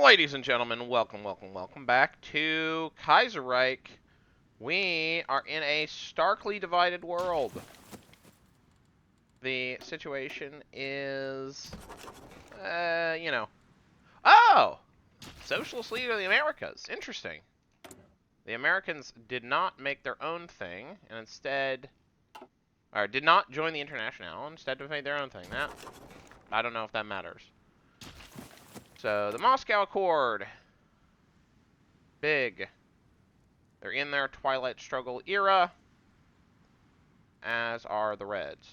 Ladies and gentlemen, welcome back to Kaiserreich. We are in a starkly divided world. The situation is, Oh! Socialist leader of the Americas. Interesting. The Americans did not make their own thing, and instead, or did not join the International, instead of made their own thing. Now, I don't know if that matters. So, the Moscow Accord. Big. They're in their Twilight Struggle era, as are the Reds.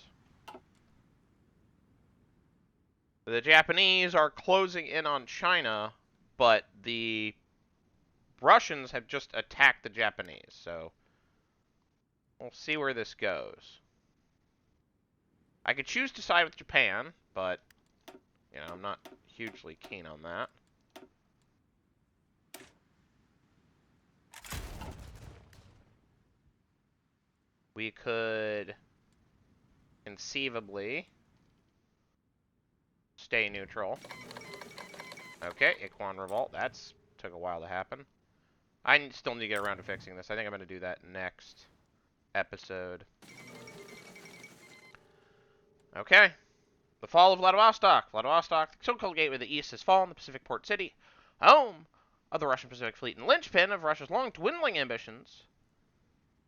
The Japanese are closing in on China, but the Russians have just attacked the Japanese, so we'll see where this goes. I could choose to side with Japan, but, I'm not hugely keen on that. We could conceivably stay neutral. Okay, Iquan Revolt. That's took a while to happen. I still need to get around to fixing this. I think I'm going to do that next episode. Okay. The fall of Vladivostok. Vladivostok, the so-called gateway of the East, has fallen. The Pacific port city, home of the Russian Pacific Fleet and linchpin of Russia's long dwindling ambitions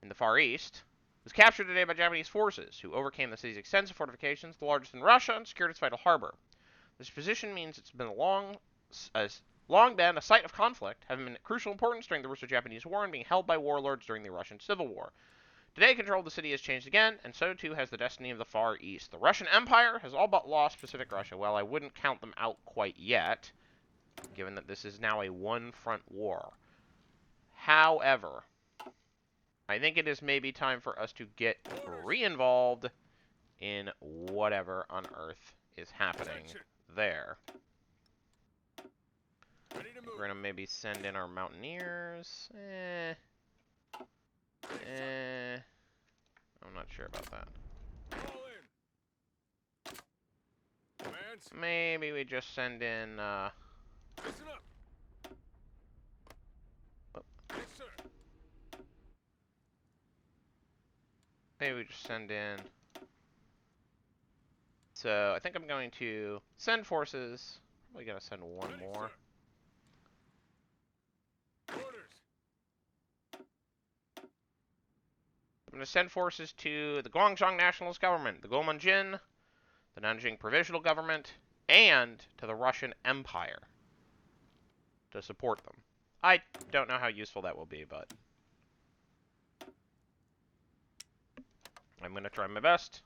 in the Far East, was captured today by Japanese forces, who overcame the city's extensive fortifications, the largest in Russia, and secured its vital harbor. This position means it's been long been a site of conflict, having been of crucial importance during the Russo-Japanese War and being held by warlords during the Russian Civil War. Today, control of the city has changed again, and so too has the destiny of the Far East. The Russian Empire has all but lost Pacific Russia. Well, I wouldn't count them out quite yet, given that this is now a one-front war. However, I think it is maybe time for us to get re-involved in whatever on Earth is happening there. We're going to maybe send in our mountaineers. I'm not sure about that. Maybe we just send in, maybe we just send in. So I think I'm going to send forces. Probably gonna send one more. I'm going to send forces to the Guangdong Nationalist Government, the Gomonjin, the Nanjing Provisional Government, and to the Russian Empire to support them. I don't know how useful that will be, but I'm going to try my best.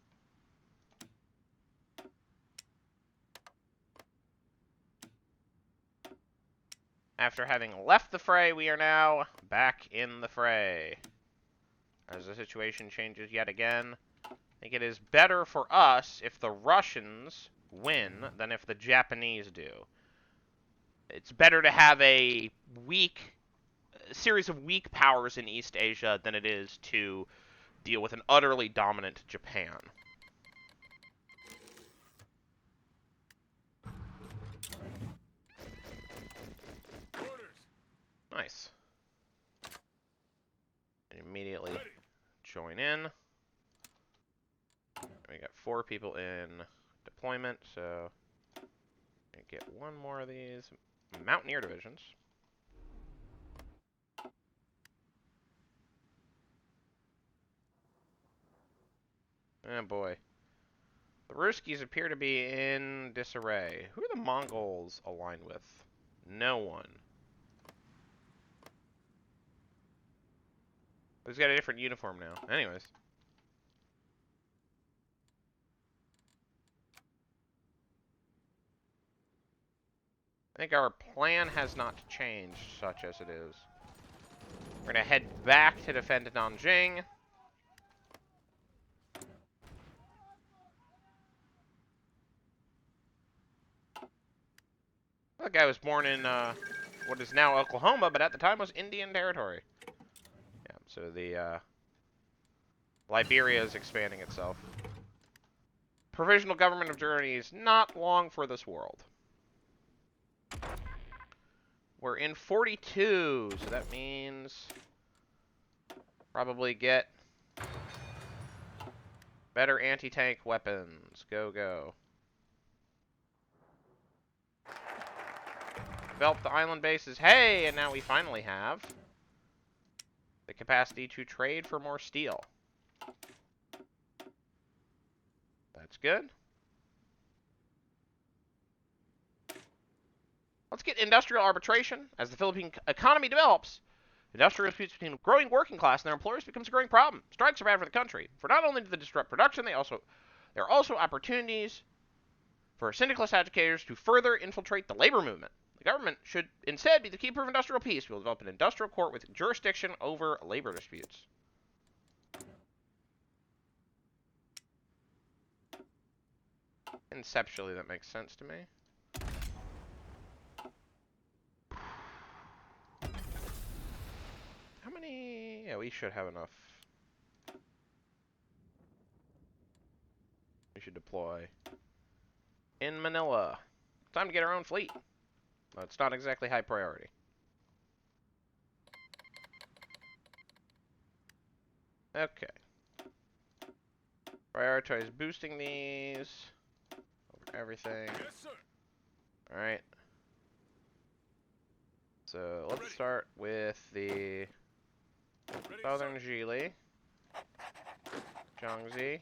After having left the fray, we are now back in the fray. As the situation changes yet again, I think it is better for us if the Russians win than if the Japanese do. It's better to have a series of weak powers in East Asia than it is to deal with an utterly dominant Japan. Nice. Immediately join in. We got 4 people in deployment, so I get one more of these Mountaineer divisions. Oh boy. The Ruskies appear to be in disarray. Who are the Mongols aligned with? No one. He's got a different uniform now. Anyways. I think our plan has not changed, such as it is. We're going to head back to defend Nanjing. The guy was born in what is now Oklahoma, but at the time was Indian Territory. Yeah, so the Liberia is expanding itself. Provisional government of Germany is not long for this world. we're in 42, so that means probably get better anti-tank weapons. Go, go. Develop the island bases. Hey, and now we finally have the capacity to trade for more steel. That's good. Let's get industrial arbitration. As the Philippine economy develops, industrial disputes between growing working class and their employers becomes a growing problem. Strikes are bad for the country. For not only do they disrupt production, there are also opportunities for syndicalist agitators to further infiltrate the labor movement. The government should instead be the keeper of industrial peace. We will develop an industrial court with jurisdiction over labor disputes. Conceptually, that makes sense to me. How many? Yeah, we should have enough. We should deploy in Manila. Time to get our own fleet. Well, it's not exactly high priority. Okay. Prioritize boosting these over everything. Yes, sir. Alright. So let's start with the Southern Gili, Jiangxi,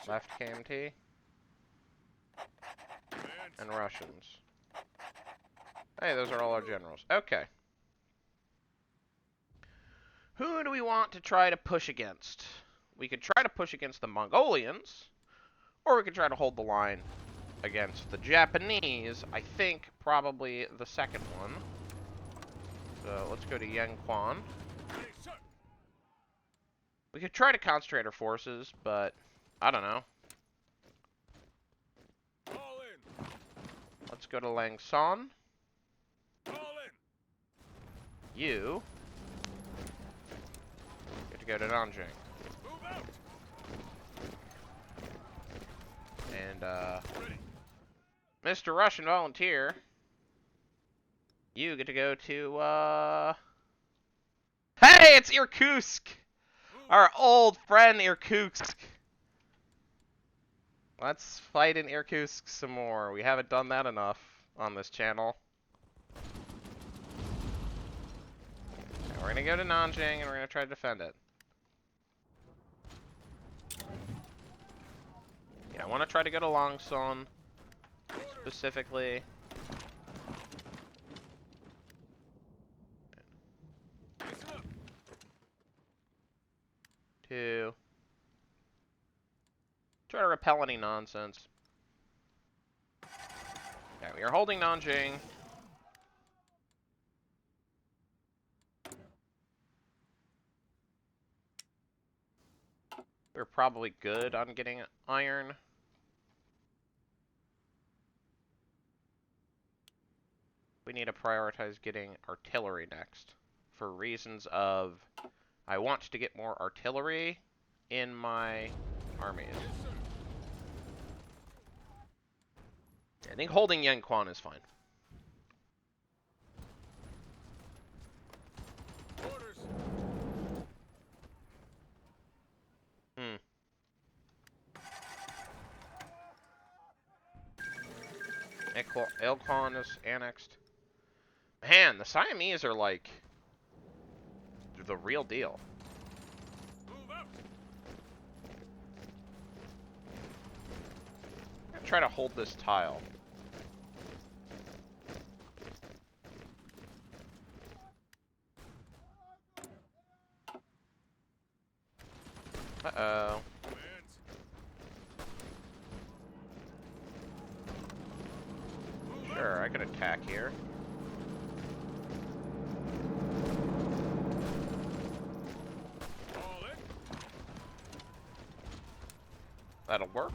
left KMT, and Russians. Hey, those are all our generals. Okay. Who do we want to try to push against? We could try to push against the Mongolians, or we could try to hold the line against the Japanese. I think probably the second one. So let's go to Yanquan. We could try to concentrate our forces, but I don't know. Let's go to Langson. You get to go to Nanjing. And, Mr. Russian Volunteer, you get to go to, Hey, it's Irkutsk! Our old friend Irkutsk. Let's fight in Irkutsk some more. We haven't done that enough on this channel. Okay, we're gonna go to Nanjing and we're gonna try to defend it. Yeah, I want to try to go to Langson specifically. To try to repel any nonsense. Okay, we are holding Nanjing. We're probably good on getting iron. We need to prioritize getting artillery next. For reasons of, I want to get more artillery in my armies. I think holding Yanquan is fine. Ilkhan is annexed. Man, the Siamese are like the real deal. I'm gonna try to hold this tile. Uh-oh. Sure, I could attack here. That'll work.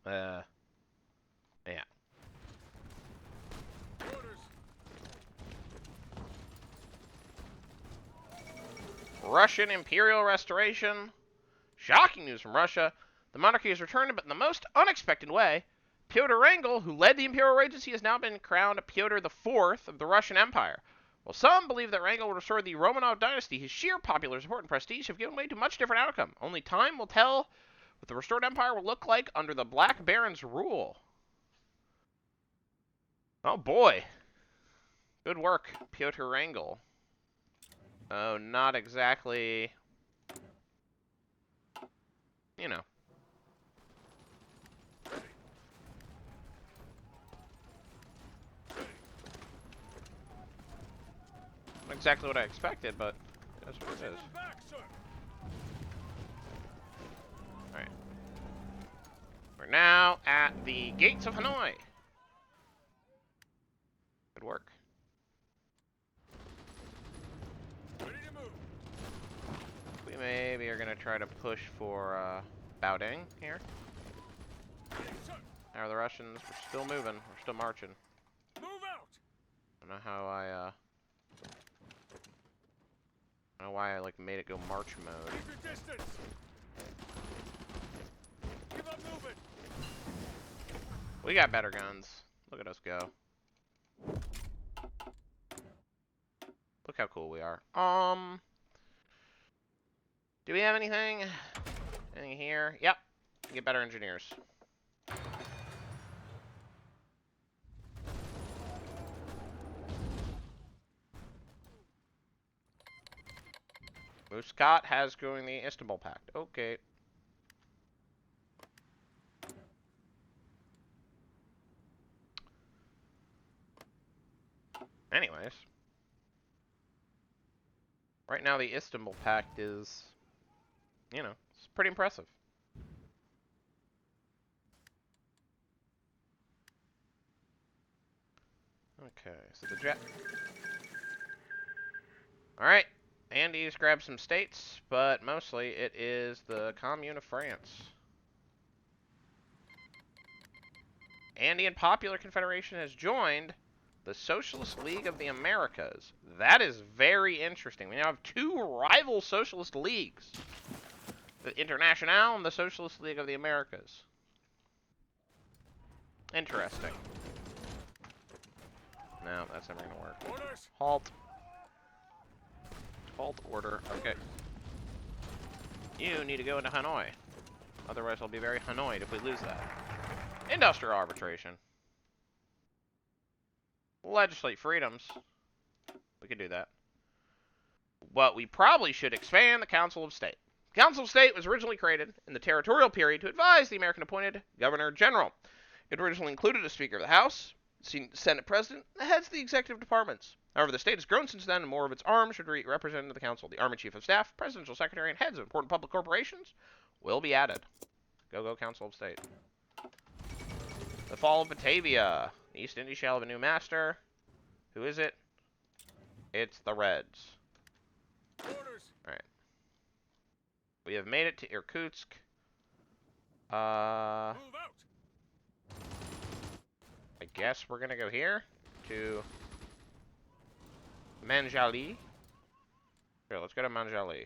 Yeah. Russian imperial restoration. Shocking news from Russia. The monarchy has returned, but in the most unexpected way. Pyotr Wrangel, who led the imperial regency, has now been crowned Pyotr the Fourth of the Russian Empire. While some believe that Wrangel will restore the Romanov dynasty, his sheer popular support and prestige have given way to a much different outcome. Only time will tell what the restored empire will look like under the Black Baron's rule. Oh boy. Good work, Pyotr Wrangel. Oh, not exactly... You know. Not exactly what I expected, but that's what it is. Alright. We're now at the gates of Hanoi. Good work. We maybe are going to try to push for Baoding here. How are the Russians? We're still moving. We're still marching. Move out! I don't know how I don't know why I like made it go march mode. Keep your distance. Give up moving. We got better guns. Look at us go. Look how cool we are. Do we have anything? Anything here? Yep. Get better engineers. Muscat has joined the Istanbul Pact. Okay. Anyways. Right now the Istanbul Pact is, you know, it's pretty impressive. Okay, so the jet... Alright. Andy's grabbed some states, but mostly it is the Commune of France. Andean Popular Confederation has joined the Socialist League of the Americas. That is very interesting. We now have two rival socialist leagues. The Internationale and the Socialist League of the Americas. Interesting. No, that's never going to work. Orders. Halt. Halt order. Okay. You need to go into Hanoi. Otherwise, I'll be very annoyed if we lose that. Industrial arbitration. Legislate freedoms. We could do that. But we probably should expand the Council of State. The Council of State was originally created in the territorial period to advise the American-appointed Governor General. It originally included a Speaker of the House, Senate President, and heads of the executive departments. However, the state has grown since then, and more of its arms should be represented in the council. The Army Chief of Staff, Presidential Secretary, and heads of important public corporations will be added. Go, Council of State. The fall of Batavia. The East Indies shall have a new master. Who is it? It's the Reds. Orders. Alright. We have made it to Irkutsk. Move out. I guess we're gonna go here to Manjali. Here, let's go to Manjali.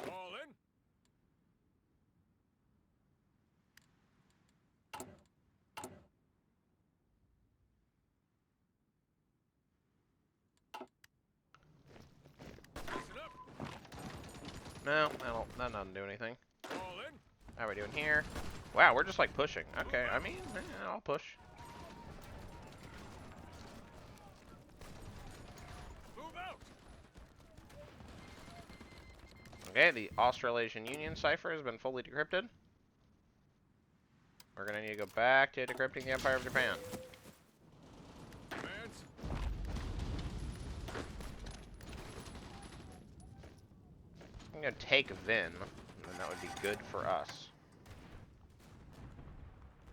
All in. No, that doesn't do anything. All in. How are we doing here? Wow, we're just like pushing. Okay, I mean, yeah, I'll push. Move out. Okay, the Australasian Union cipher has been fully decrypted. We're gonna need to go back to decrypting the Empire of Japan. Advance. I'm gonna take Vin, and that would be good for us.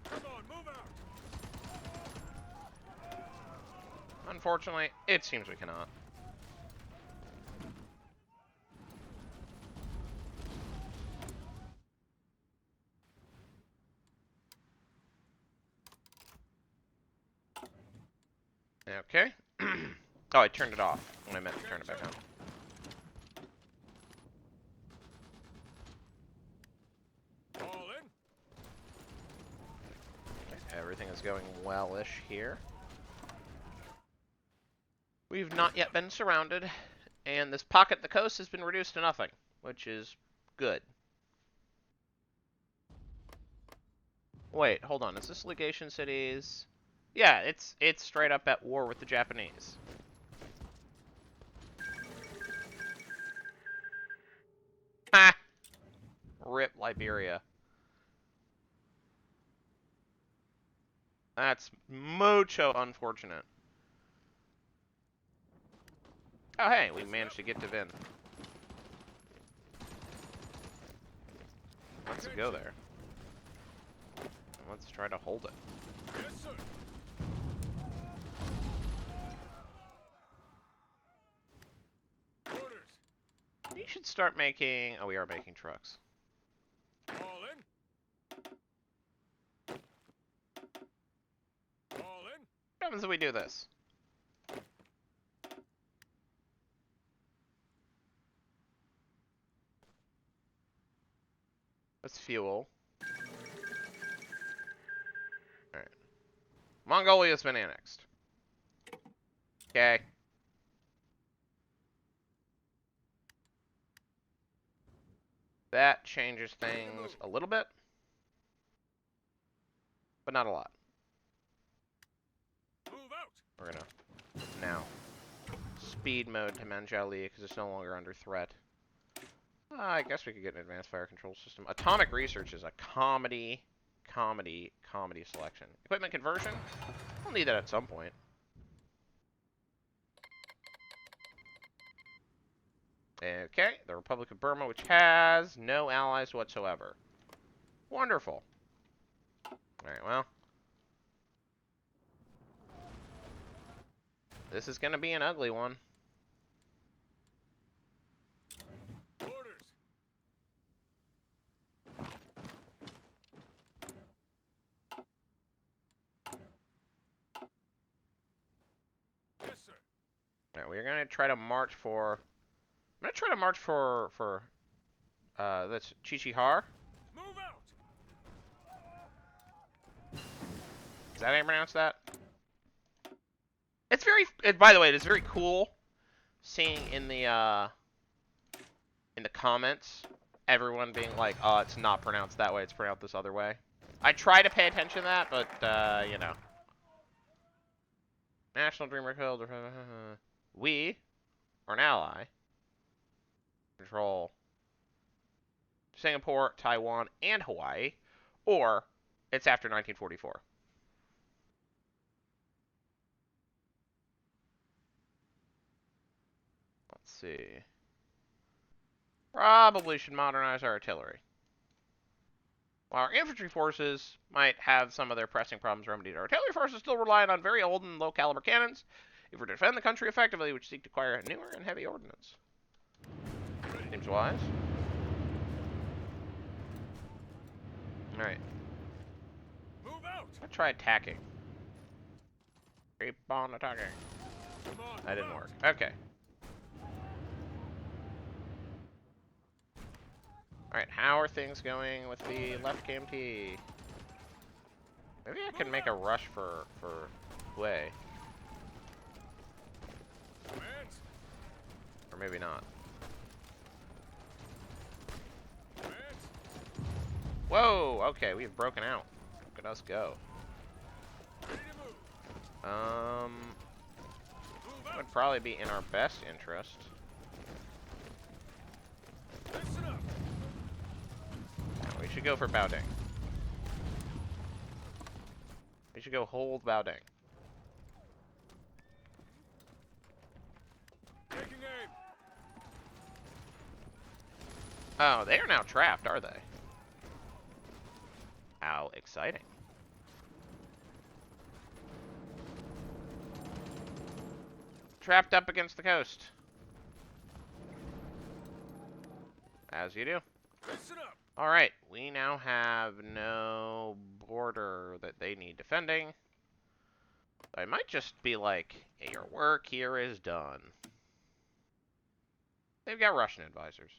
Come on, move out. Unfortunately, it seems we cannot. Okay. Oh, I turned it off when I meant to turn it back on. everything is going well-ish here. We've not yet been surrounded, and this pocket at the coast has been reduced to nothing, which is good. Wait, hold on. Is this legation cities? Yeah, it's straight up at war with the Japanese. Ha! Rip Liberia. That's mucho unfortunate. Oh, hey, we managed to get to Vin. Let's go there. Let's try to hold it. Yes, sir. Orders. We should start making... Oh, we are making trucks. All in. All in. What happens if we do this? Let's fuel. Alright. Mongolia's been annexed. Okay. That changes things a little bit. But not a lot. Move out. We're gonna now speed mode to Manjali because it's no longer under threat. I guess we could get an advanced fire control system. Atomic research is a comedy selection. Equipment conversion? We'll need that at some point. Okay, the Republic of Burma, which has no allies whatsoever. Wonderful. Alright, well. This is going to be an ugly one. Orders. Yes, sir. Alright, we're going to try to march for... I'm going to try to march for that's Chichihar. Move out. Is that how you pronounce that? It's very... by the way, it is very cool seeing in the comments everyone being like, oh, it's not pronounced that way, it's pronounced this other way. I try to pay attention to that, but, you know. National Dreamer Code. We are an ally. Control Singapore, Taiwan, and Hawaii. Or, it's after 1944. Let's see. Probably should modernize our artillery. While our infantry forces might have some of their pressing problems remedied, our artillery forces still rely on very old and low-caliber cannons if we're to defend the country effectively, which seek to acquire newer and heavy ordnance. Seems wise. Alright. Move out. Let's try attacking. Keep on attacking. Come on. That move didn't out. work. Okay. Alright, how are things going with the left KMT? Maybe I can make a rush for Hue. Commands. Or maybe not. Commands. Whoa! Okay, we have broken out. Look at us go. Ready to move. Move out. Would probably be in our best interest. Listen up. We should go for Baoding. We should go hold Baoding. Taking aim. Oh, they are now trapped, are they? How exciting. Trapped up against the coast. As you do. Listen up. Alright, we now have no border that they need defending. I might just be like, hey, your work here is done. They've got Russian advisors.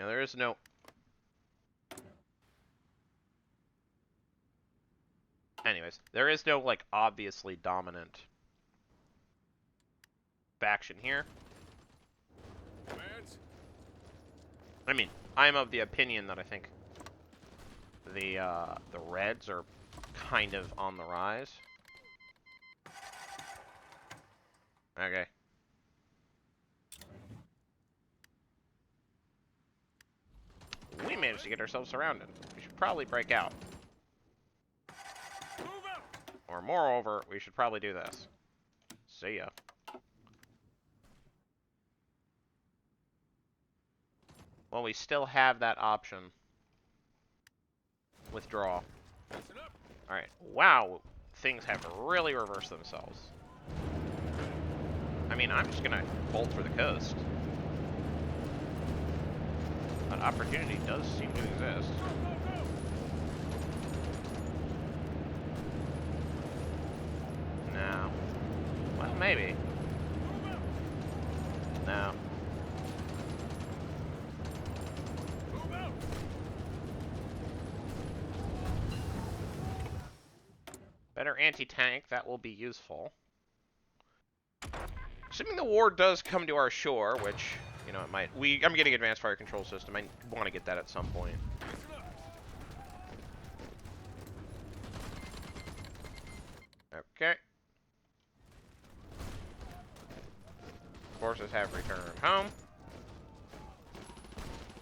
Yeah, there is no... Anyways, there is no, like, obviously dominant faction here. Commands. I mean, I'm of the opinion that I think the Reds are kind of on the rise. Okay. We managed to get ourselves surrounded. We should probably break out. Move out. Or moreover, we should probably do this. See ya. Well, we still have that option. Withdraw. Listen up. Alright. Wow. Things have really reversed themselves. I mean, I'm just gonna bolt for the coast. But opportunity does seem to exist. Go, go, go. No. Well, maybe. Move out. No. Move out. Better anti-tank, that will be useful. Assuming the war does come to our shore, which, you know, it might. I'm getting advanced fire control system. I want to get that at some point. Listen up. Okay. Forces have returned home.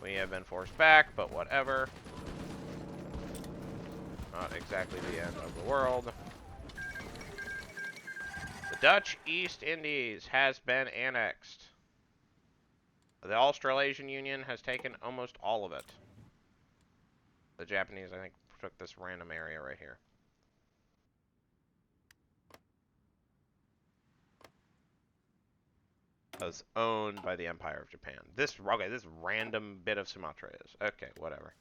We have been forced back, but whatever. Not exactly the end of the world. The Dutch East Indies has been annexed. The Australasian Union has taken almost all of it. The Japanese, I think, took this random area right here. Was owned by the Empire of Japan. This random bit of Sumatra is. Okay, whatever.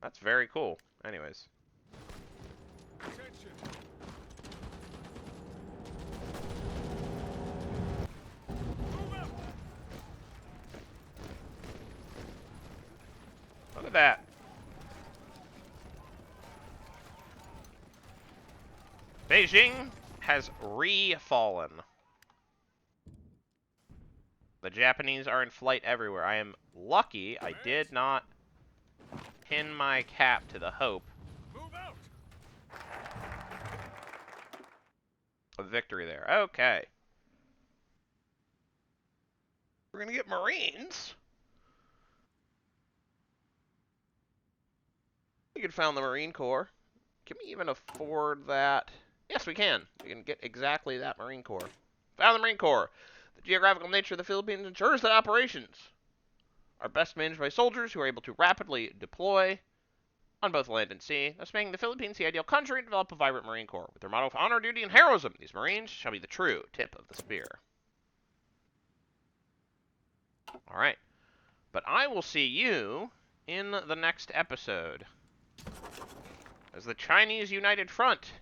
That's very cool. Anyways. Attention. Move out. Look at that. Beijing has re-fallen. The Japanese are in flight everywhere. I am lucky I did not pin my cap to the hope Move out. of victory there. Okay. We're gonna get Marines. We could found the Marine Corps. Can we even afford that? Yes, we can. We can get exactly that Marine Corps. Found the Marine Corps. The geographical nature of the Philippines ensures that operations are best managed by soldiers who are able to rapidly deploy on both land and sea, thus making the Philippines the ideal country to develop a vibrant Marine Corps. With their motto of honor, duty, and heroism, these Marines shall be the true tip of the spear. Alright. But I will see you in the next episode as the Chinese United Front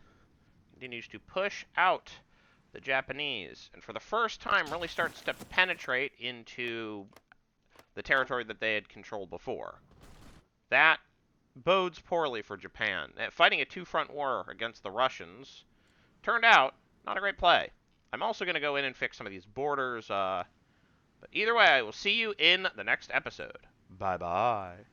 continues to push out the Japanese, and for the first time really starts to penetrate into the territory that they had controlled before. That bodes poorly for Japan. Fighting a two-front war against the Russians turned out not a great play. I'm also going to go in and fix some of these borders, but either way, I will see you in the next episode. Bye-bye.